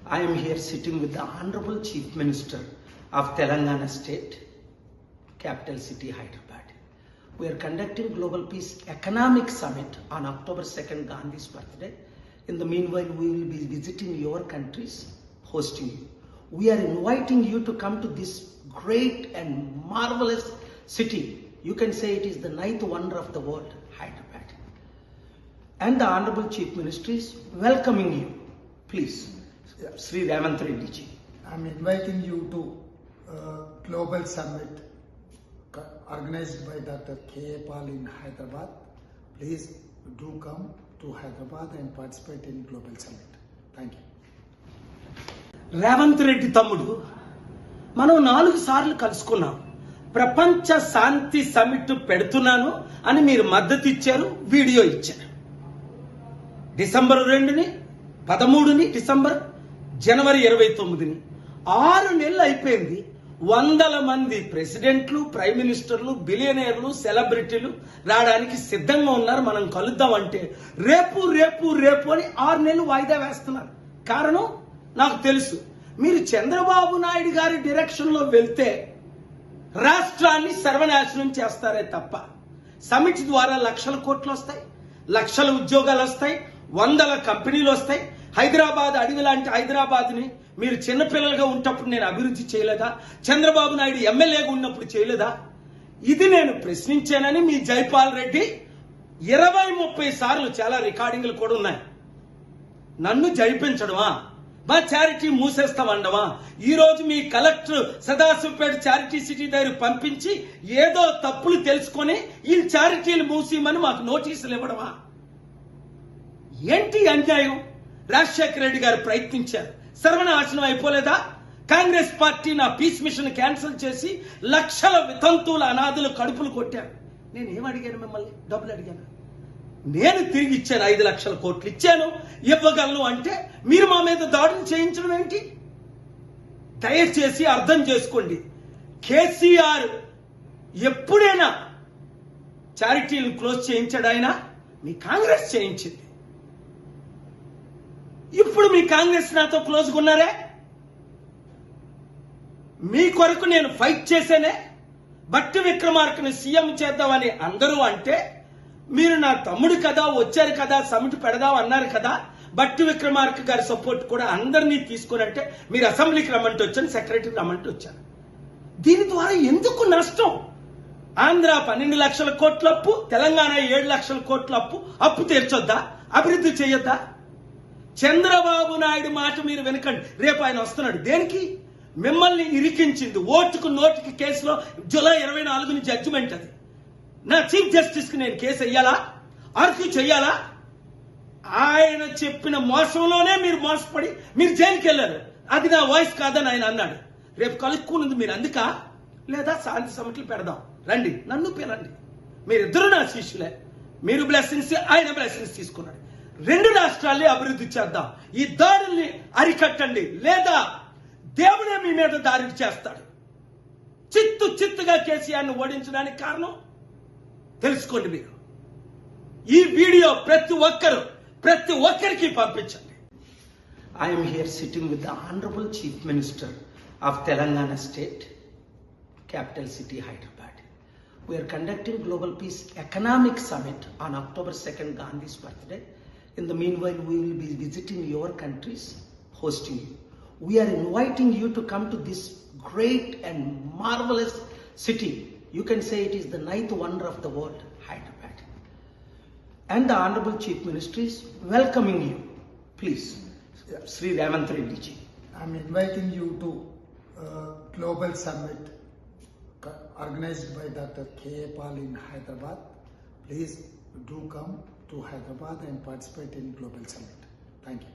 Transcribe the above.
I am here sitting with the Honorable Chief Minister of Telangana State, capital city Hyderabad. We are conducting Global Peace Economic Summit on October 2nd, Gandhi's birthday. In the meanwhile, we will be visiting your countries, hosting you. We are inviting you to come to this great and marvelous city. You can say it is the ninth wonder of the world, Hyderabad. And the Honorable Chief Minister is welcoming you. Please, Sri Revanth Reddy ji. I'm inviting you to Global Summit organized by Dr. K. Paul in Hyderabad. Please do come to Hyderabad and participate in Global Summit. Thank you. Revanth Reddy తమ్ముడు, మనం 4 సార్లు కలుసుకున్నాం. ప్రపంచ శాంతి summit పెడుతున్నాను అని మీరు మద్దతు ఇచ్చారు, video ఇచ్చారు. డిసెంబర్ 2ని, 13ని డిసెంబర్, జనవరి 29ని 6 నెలలు అయిపోయింది. వందల మంది ప్రెసిడెంట్లు, ప్రైమ్ మినిస్టర్లు, బిలియనీర్లు, సెలబ్రిటీలు రావడానికి సిద్ధంగా ఉన్నారు. మనం కలుద్దామంటే రేపు రేపు రేపు అని 6 నెలలు వాయిదా వేస్తున్నారు. కారణం నాకు తెలుసు. మీరు చంద్రబాబు నాయుడు గారి డైరెక్షన్ లో వెళ్తే రాష్ట్రాన్ని సర్వనాశనం చేస్తారే తప్ప సమిట్ ద్వారా లక్షల కోట్లు వస్తాయి, లక్షల ఉద్యోగాలు వస్తాయి, వందల కంపెనీలు వస్తాయి. హైదరాబాద్ అడవి లాంటి హైదరాబాద్ ని మీరు చిన్నపిల్లలుగా ఉన్నప్పుడు నేను అభివృద్ధి చేయలేదా? చంద్రబాబు నాయుడు ఎమ్మెల్యేగా ఉన్నప్పుడు చేయలేదా? ఇది నేను ప్రశ్నించానని మీ జైపాల్ రెడ్డి 20-30 సార్లు, చాలా రికార్డింగ్లు కూడా ఉన్నాయి. నన్ను జైపించడమా, మా చారిటీ మూసేస్తామండమా? ఈ రోజు మీ కలెక్టర్ సదాశివపేట చారిటీ సిటీ దగ్గర పంపించి ఏదో తప్పులు తెలుసుకొని ఈ చారిటీలు మూసేయమని మాకు నోటీసులు ఇవ్వడమా? ఏంటి అన్యాయం? రాజశేఖర రెడ్డి గారు ప్రయత్నించారు, సర్వనాశనం అయిపోలేదా? కాంగ్రెస్ పార్టీ నా పీస్ మిషన్ క్యాన్సిల్ చేసి లక్షల వితంతువుల అనాథులు కడుపులు కొట్టారు. నేను ఏం అడిగాను? మిమ్మల్ని డబ్బులు అడిగాను. నేను తిరిగి ఇచ్చాను, 5 లక్షల కోట్లు ఇచ్చాను, ఇవ్వగలను అంటే మీరు మా మీద దాడులు చేయించడం ఏంటి? దయచేసి అర్థం చేసుకోండి. కేసీఆర్ ఎప్పుడైనా చారిటీలను క్లోజ్ చేయించాడు? ఆయన మీ కాంగ్రెస్ చేయించింది. ఇప్పుడు మీ కాంగ్రెస్ నాతో క్లోజ్గా ఉన్నారే. మీ కొరకు నేను ఫైట్ చేసేనే. భట్టి విక్రమార్కని సీఎం చేద్దామని అందరూ అంటే మీరు నా తమ్ముడు కదా, వచ్చారు కదా, సమిట్ పెడదాం అన్నారు కదా. భట్టి విక్రమార్క గారి సపోర్ట్ కూడా అందరినీ తీసుకునంటే మీరు అసెంబ్లీకి రమ్మంటే వచ్చాను, సెక్రటరీకి రమ్మంటే వచ్చాను. దీని ద్వారా ఎందుకు నష్టం? ఆంధ్ర 12 లక్షల కోట్ల అప్పు, తెలంగాణ 7 లక్షల కోట్ల అప్పు తీర్చొద్దా? అభివృద్ధి చేయొద్దా? చంద్రబాబు నాయుడు మాట మీరు వినకండి. రేపు ఆయన వస్తున్నాడు. దేనికి? మిమ్మల్ని ఇరికించింది ఓటుకు నోటుకి కేసులో జూలై 24ని జడ్జిమెంట్. అది నా చీఫ్ జస్టిస్ కి నేను కేసు వెయ్యాలా, ఆర్గ్యూ చెయ్యాలా? ఆయన చెప్పిన మోసంలోనే మీరు మోసపడి మీరు జైలుకి వెళ్ళారు. అది నా వాయిస్ కాదని ఆయన అన్నాడు. రేపు కలుక్కున్నది మీరు అందుక, లేదా శాంతి సమిట్లు పెడదాం, రండి, నన్ను పిలండి. మీరిద్దరు నా శిష్యులే. మీరు బ్లెస్సింగ్స్, ఆయన బ్లెస్సింగ్స్ తీసుకున్నాడు. 2 రాష్ట్రాలే అభివృద్ధి చేద్దాం. ఈ దాడుల్ని అరికట్టండి, లేదా దేవుడే మీ మీద దాడి చేస్తాడు. చిత్తుగా కేసీఆర్ను ఓడించడానికి కారణం తెలుసుకోండి. మీరు ఈ వీడియో ప్రతి ఒక్కరికి పంపించండి. I am here sitting with the Honorable Chief Minister of Telangana State, capital city Hyderabad. We are conducting Global Peace Economic Summit on October 2nd, Gandhi's birthday. In the meanwhile, we will be visiting your countries, hosting you. We are inviting you to come to this great and marvelous city. You can say it is the ninth wonder of the world, Hyderabad. And the Honorable Chief Minister is welcoming you. Please, Sri Revanth Reddy ji. I'm inviting you to Global Summit organized by Dr. K. Paul in Hyderabad. Please do come to Hyderabad and participate in Global Summit. Thank you.